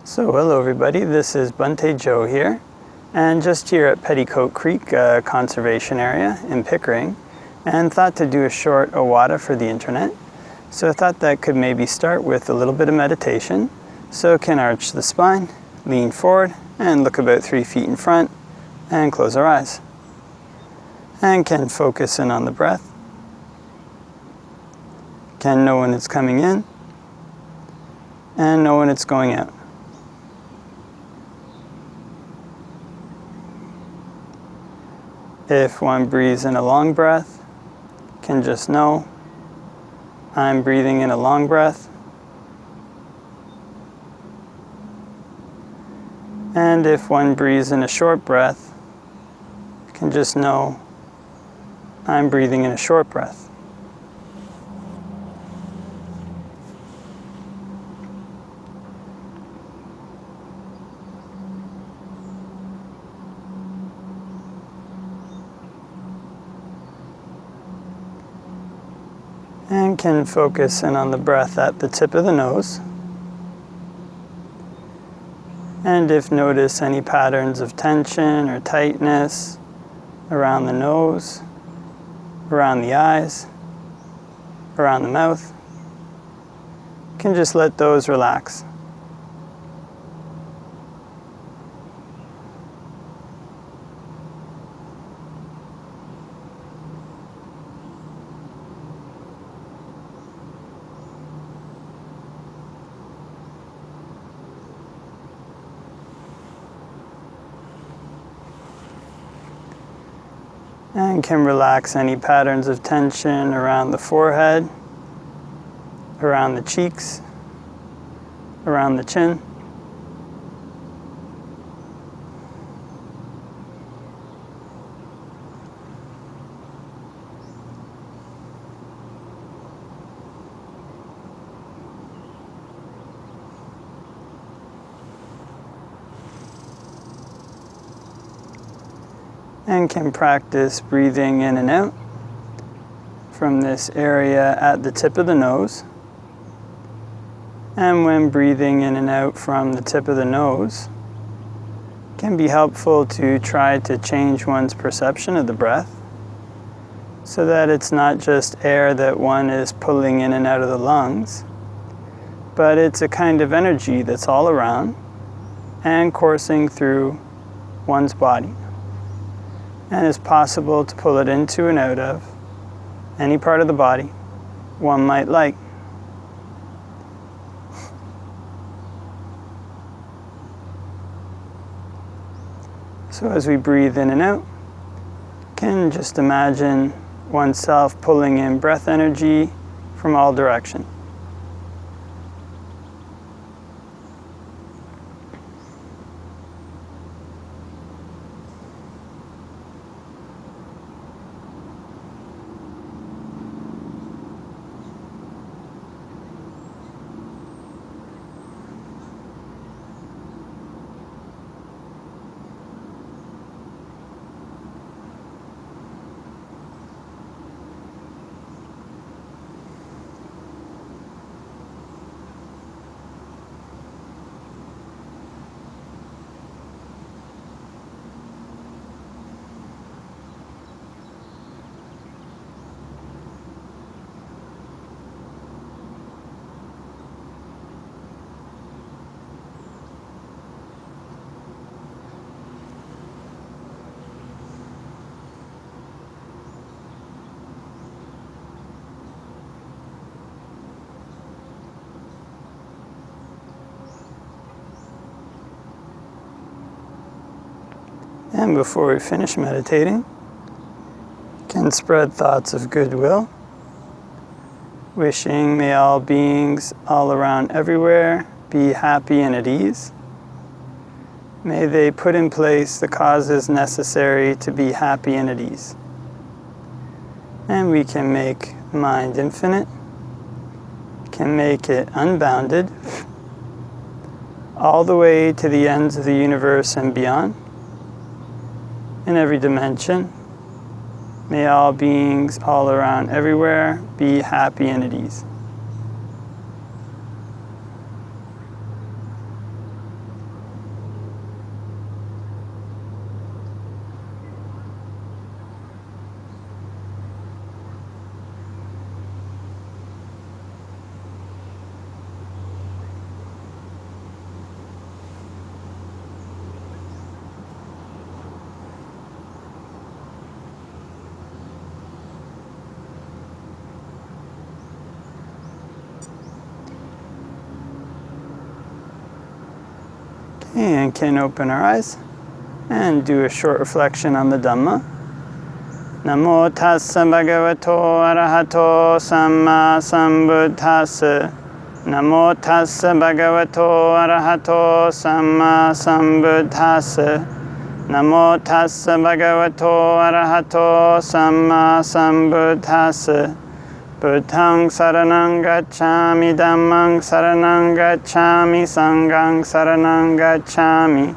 So hello everybody, this is Bhante Joe here, and just here at Petticoat Creek Conservation Area in Pickering, and thought to do a short Ovada for the internet. So I thought that could maybe start with a little bit of meditation. So can arch the spine, lean forward, and look about 3 feet in front, and close our eyes. And can focus in on the breath. Can know when it's coming in, and know when it's going out. If one breathes in a long breath, can just know I'm breathing in a long breath. And if one breathes in a short breath, can just know I'm breathing in a short breath. And can focus in on the breath at the tip of the nose. And if notice any patterns of tension or tightness around the nose, around the eyes, around the mouth, can just let those relax. And can relax any patterns of tension around the forehead, around the cheeks, around the chin. And can practice breathing in and out from this area at the tip of the nose. And when breathing in and out from the tip of the nose, it can be helpful to try to change one's perception of the breath so that it's not just air that one is pulling in and out of the lungs, but it's a kind of energy that's all around and coursing through one's body. And it's possible to pull it into and out of any part of the body one might like. So as we breathe in and out, can just imagine oneself pulling in breath energy from all directions. And before we finish meditating, can spread thoughts of goodwill, wishing may all beings all around everywhere be happy and at ease. May they put in place the causes necessary to be happy and at ease. And we can make mind infinite, can make it unbounded, all the way to the ends of the universe and beyond. In every dimension, may all beings all around everywhere be happy and at ease. And can open our eyes and do a short reflection on the Dhamma. Namo tassa bhagavato arahato samma sambuddhassa. Namo tassa bhagavato arahato samma sambuddhassa. Namo tassa bhagavato arahato samma sambuddhassa. Buddhang saranang gacchami, dhammang saranang gacchami, sanghang saranang gacchami.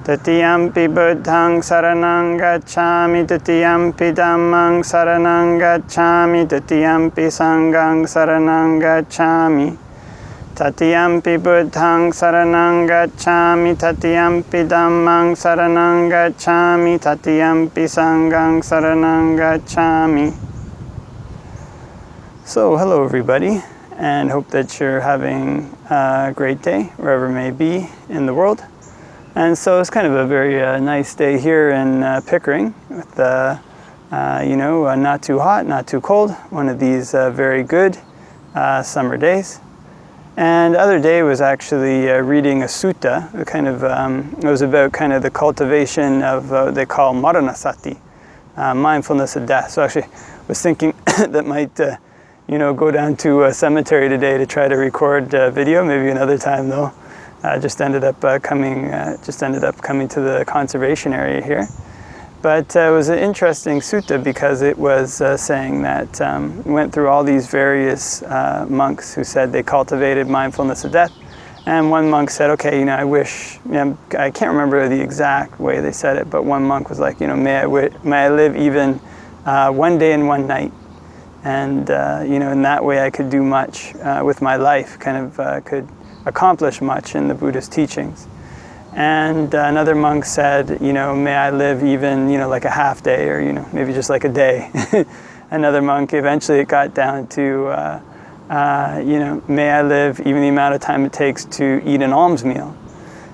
Tatiyampi buddhang saranang gacchami, tatiyampi dhammang saranang gacchami, tatiyampi sanghang saranang gacchami. Tatiyampi buddhang saranang gacchami, tatiyampi dhammang saranang gacchami, tatiyampi sanghang saranang gacchami. So, hello everybody, and hope that you're having a great day, wherever it may be in the world. And so it's kind of a very nice day here in Pickering, with not too hot, not too cold, one of these very good summer days. And the other day was actually reading a sutta, it was about kind of the cultivation of, they call maranasati, mindfulness of death. So actually I was thinking that might go down to a cemetery today to try to record video, maybe another time though. Just ended up coming to the conservation area here. But it was an interesting sutta because it was saying that went through all these various monks who said they cultivated mindfulness of death. And one monk said, okay, I wish, I can't remember the exact way they said it, but one monk was like, may I live even one day and one night. And, in that way I could do much with my life, could accomplish much in the Buddhist teachings. And another monk said, may I live even, like a half day or, maybe just like a day. Another monk, eventually it got down to, may I live even the amount of time it takes to eat an alms meal.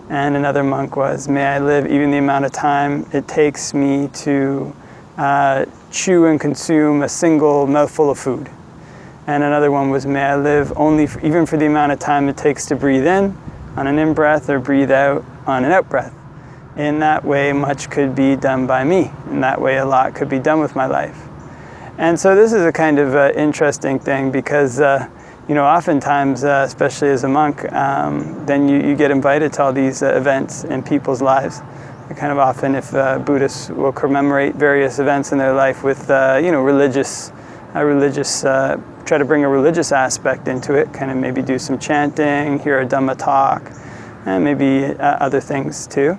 And another monk was, may I live even the amount of time it takes me to chew and consume a single mouthful of food. And another one was, may I live only even for the amount of time it takes to breathe in on an in-breath or breathe out on an out-breath. In that way, much could be done by me. In that way, a lot could be done with my life. And so this is a kind of interesting thing because, oftentimes, especially as a monk, then you get invited to all these events in people's lives. Kind of often, if Buddhists will commemorate various events in their life with, try to bring a religious aspect into it, kind of maybe do some chanting, hear a Dhamma talk, and maybe other things too.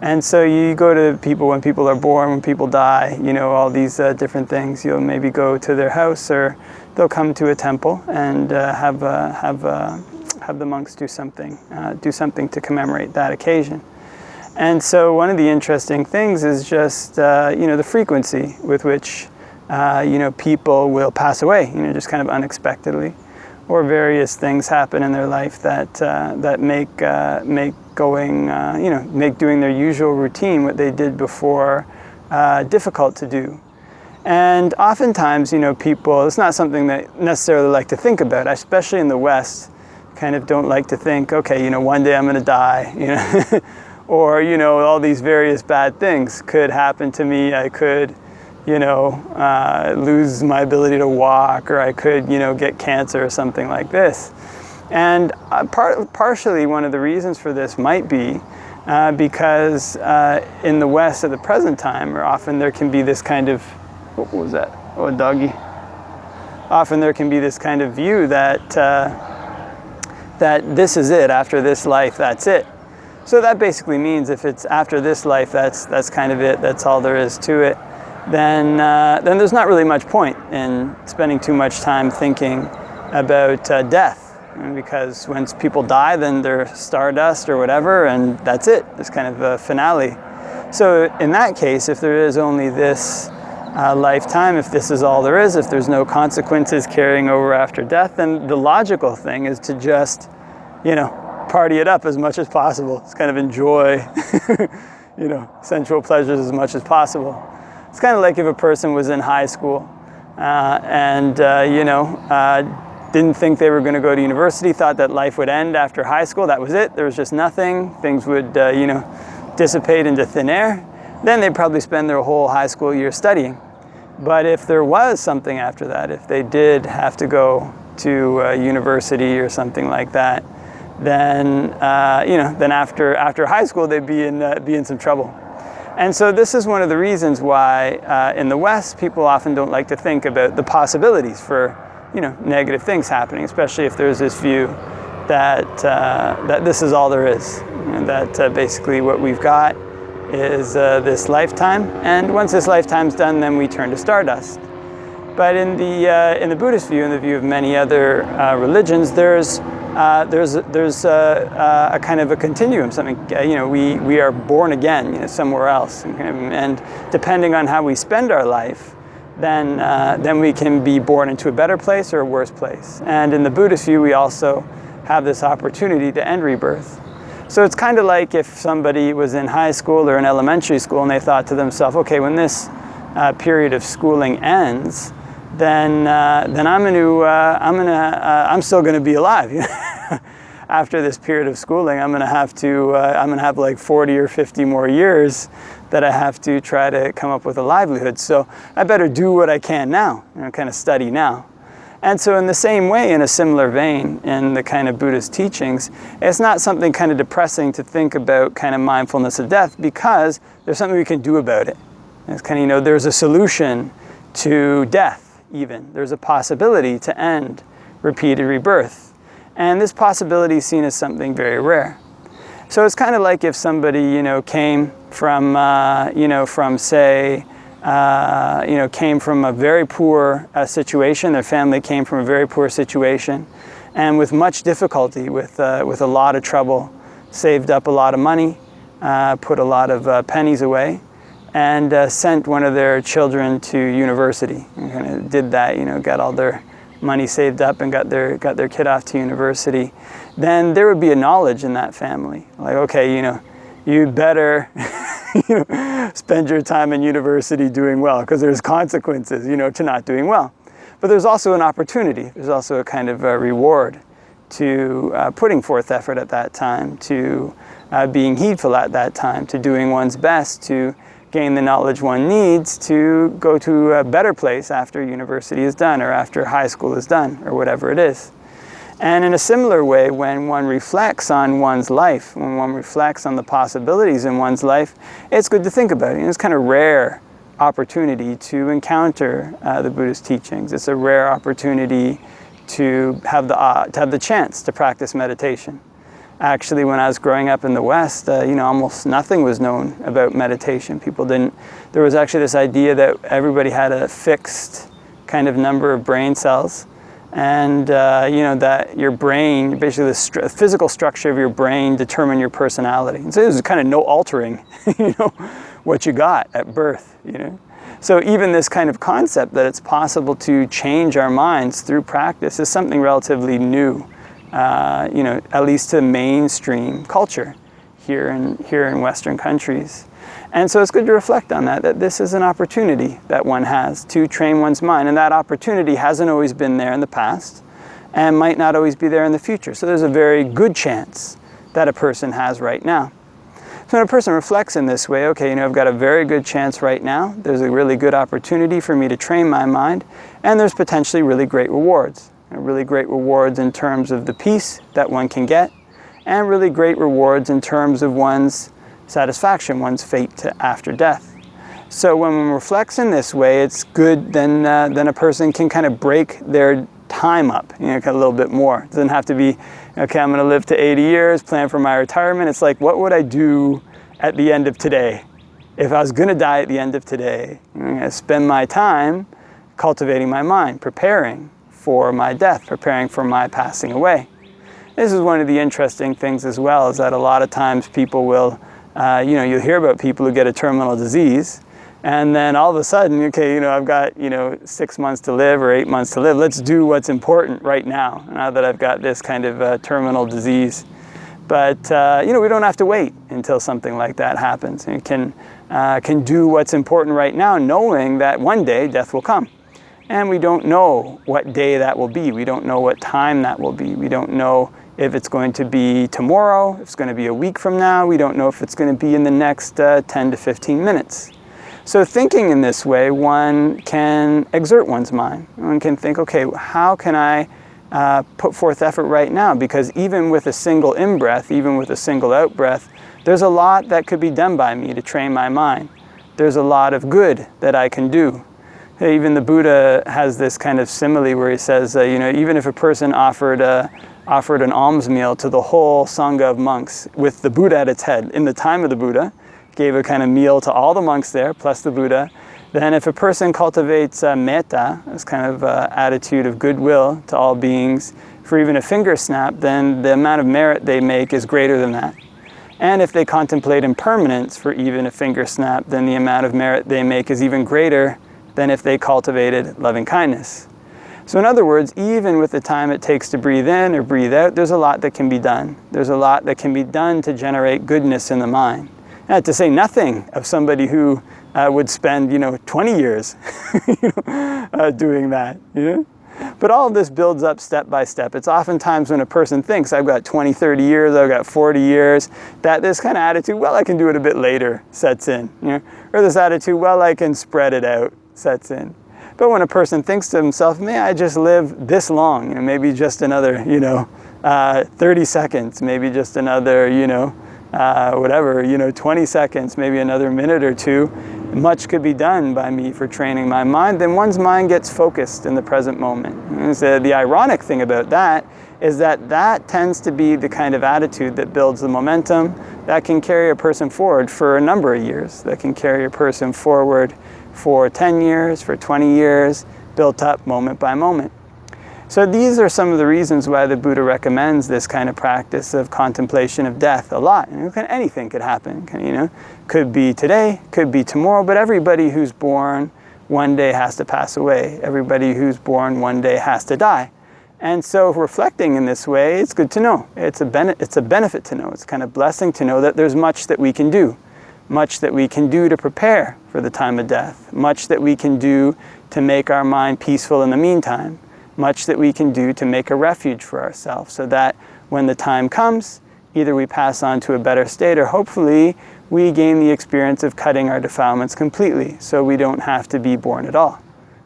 And so you go to people when people are born, when people die, all these different things. You'll maybe go to their house, or they'll come to a temple and have the monks do something to commemorate that occasion. And so one of the interesting things is just, the frequency with which, people will pass away, just kind of unexpectedly, or various things happen in their life that make doing their usual routine, what they did before, difficult to do. And oftentimes, people, it's not something they necessarily like to think about, especially in the West, kind of don't like to think, okay, one day I'm going to die, or, all these various bad things could happen to me. I could, lose my ability to walk, or I could, get cancer or something like this. And partially one of the reasons for this might be because in the West at the present time, or often there can be this kind of, what was that? Oh, a doggy. Often there can be this kind of view that that this is it, after this life, that's it. So that basically means if it's after this life, that's kind of it, that's all there is to it, then there's not really much point in spending too much time thinking about death. Because when people die, then they're stardust or whatever, and that's it. It's kind of a finale. So in that case, if there is only this lifetime, if this is all there is, if there's no consequences carrying over after death, then the logical thing is to just, party it up as much as possible. It's kind of enjoy, sensual pleasures as much as possible. It's kind of like if a person was in high school and didn't think they were going to go to university, thought that life would end after high school. That was it. There was just nothing. Things would, dissipate into thin air. Then they'd probably spend their whole high school year studying. But if there was something after that, if they did have to go to university or something like that, then then after high school they'd be in some trouble. And so this is one of the reasons why in the West people often don't like to think about the possibilities for negative things happening, especially if there's this view that that this is all there is, and that basically what we've got is this lifetime, and once this lifetime's done, then we turn to stardust. But in the Buddhist view, in the view of many other religions, there's a kind of a continuum. Something we are born again, somewhere else, and depending on how we spend our life, then we can be born into a better place or a worse place. And in the Buddhist view, we also have this opportunity to end rebirth. So it's kind of like if somebody was in high school or in elementary school and they thought to themselves, okay, when this period of schooling ends, then I'm still going to be alive. After this period of schooling, I'm going to have like 40 or 50 more years that I have to try to come up with a livelihood. So I better do what I can now, kind of study now. And so in the same way, in a similar vein, in the kind of Buddhist teachings, it's not something kind of depressing to think about kind of mindfulness of death, because there's something we can do about it. It's kind of, there's a solution to death even. There's a possibility to end repeated rebirth. And this possibility is seen as something very rare. So it's kind of like if somebody, came from, came from a very poor situation. Their family came from a very poor situation, and with much difficulty, with a lot of trouble, saved up a lot of money, put a lot of pennies away, and sent one of their children to university. And kind of did that, got all their money saved up and got their kid off to university. Then there would be a knowledge in that family, like, okay, you better spend your time in university doing well, because there's consequences, to not doing well. But there's also an opportunity. There's also a kind of a reward to putting forth effort at that time, to being heedful at that time, to doing one's best to gain the knowledge one needs to go to a better place after university is done, or after high school is done, or whatever it is. And in a similar way, when one reflects on one's life, when one reflects on the possibilities in one's life, it's good to think about it. It's kind of rare opportunity to encounter the Buddhist teachings. It's a rare opportunity to have the chance to practice meditation. Actually, when I was growing up in the West, almost nothing was known about meditation. People didn't. There was actually this idea that everybody had a fixed kind of number of brain cells, and that your brain, basically the physical structure of your brain, determined your personality. And so there's kind of no altering, what you got at birth. So even this kind of concept that it's possible to change our minds through practice is something relatively new. At least to mainstream culture here in Western countries. And so it's good to reflect on that this is an opportunity that one has to train one's mind. And that opportunity hasn't always been there in the past and might not always be there in the future. So there's a very good chance that a person has right now. So when a person reflects in this way, okay, I've got a very good chance right now. There's a really good opportunity for me to train my mind, and there's potentially really great rewards. Really great rewards in terms of the peace that one can get, and really great rewards in terms of one's satisfaction, one's fate after death. So when one reflects in this way, it's good, then a person can kind of break their time up, kind of a little bit more. It doesn't have to be, okay, I'm going to live to 80 years, plan for my retirement. It's like, what would I do at the end of today? If I was going to die at the end of today, I'm going to spend my time cultivating my mind, preparing for my death, preparing for my passing away. This is one of the interesting things as well, is that a lot of times people will, you'll hear about people who get a terminal disease, and then all of a sudden, okay, I've got, 6 months to live or 8 months to live. Let's do what's important right now that I've got this kind of terminal disease. But, we don't have to wait until something like that happens. You can do what's important right now, knowing that one day death will come. And we don't know what day that will be. We don't know what time that will be. We don't know if it's going to be tomorrow, if it's going to be a week from now. We don't know if it's going to be in the next 10 to 15 minutes. So thinking in this way, one can exert one's mind. One can think, okay, how can I put forth effort right now? Because even with a single in-breath, even with a single out-breath, there's a lot that could be done by me to train my mind. There's a lot of good that I can do. Even the Buddha has this kind of simile where he says, even if a person offered an alms meal to the whole Sangha of monks with the Buddha at its head, in the time of the Buddha, gave a kind of meal to all the monks there, plus the Buddha, then if a person cultivates metta, this kind of attitude of goodwill to all beings, for even a finger snap, then the amount of merit they make is greater than that. And if they contemplate impermanence for even a finger snap, then the amount of merit they make is even greater than if they cultivated loving kindness. So in other words, even with the time it takes to breathe in or breathe out, there's a lot that can be done. There's a lot that can be done to generate goodness in the mind. And to say nothing of somebody who would spend, 20 years doing that. But all of this builds up step by step. It's oftentimes when a person thinks, I've got 20, 30 years, I've got 40 years, that this kind of attitude, well, I can do it a bit later, sets in. Or this attitude, well, I can spread it out, sets in. But when a person thinks to himself, may I just live this long, maybe just another, 30 seconds, maybe just another, 20 seconds, maybe another minute or two, much could be done by me for training my mind, then one's mind gets focused in the present moment. And so the ironic thing about that is that tends to be the kind of attitude that builds the momentum that can carry a person forward for a number of years, that can carry a person forward for 10 years, for 20 years, built up moment by moment. So these are some of the reasons why the Buddha recommends this kind of practice of contemplation of death a lot. Anything could happen, could be today, could be tomorrow, but everybody who's born one day has to pass away. Everybody who's born one day has to die. And so reflecting in this way, it's good to know. It's a benefit to know. It's a kind of blessing to know that there's much that we can do. Much that we can do to prepare for the time of death. Much that we can do to make our mind peaceful in the meantime. Much that we can do to make a refuge for ourselves so that when the time comes, either we pass on to a better state or hopefully we gain the experience of cutting our defilements completely so we don't have to be born at all,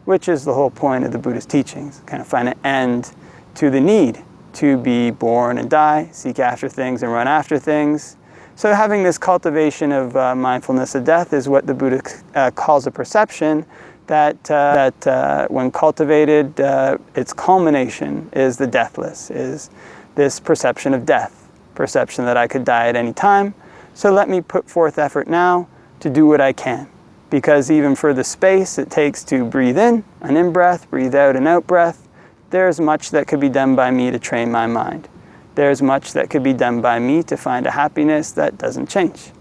which is the whole point of the Buddha's teachings, kind of find an end to the need to be born and die, seek after things and run after things. So having this cultivation of mindfulness of death is what the Buddha calls a perception that when cultivated, its culmination is the deathless, is this perception of death, perception that I could die at any time. So let me put forth effort now to do what I can. Because even for the space it takes to breathe in, an in-breath, breathe out, an out-breath, there's much that could be done by me to train my mind. There's much that could be done by me to find a happiness that doesn't change.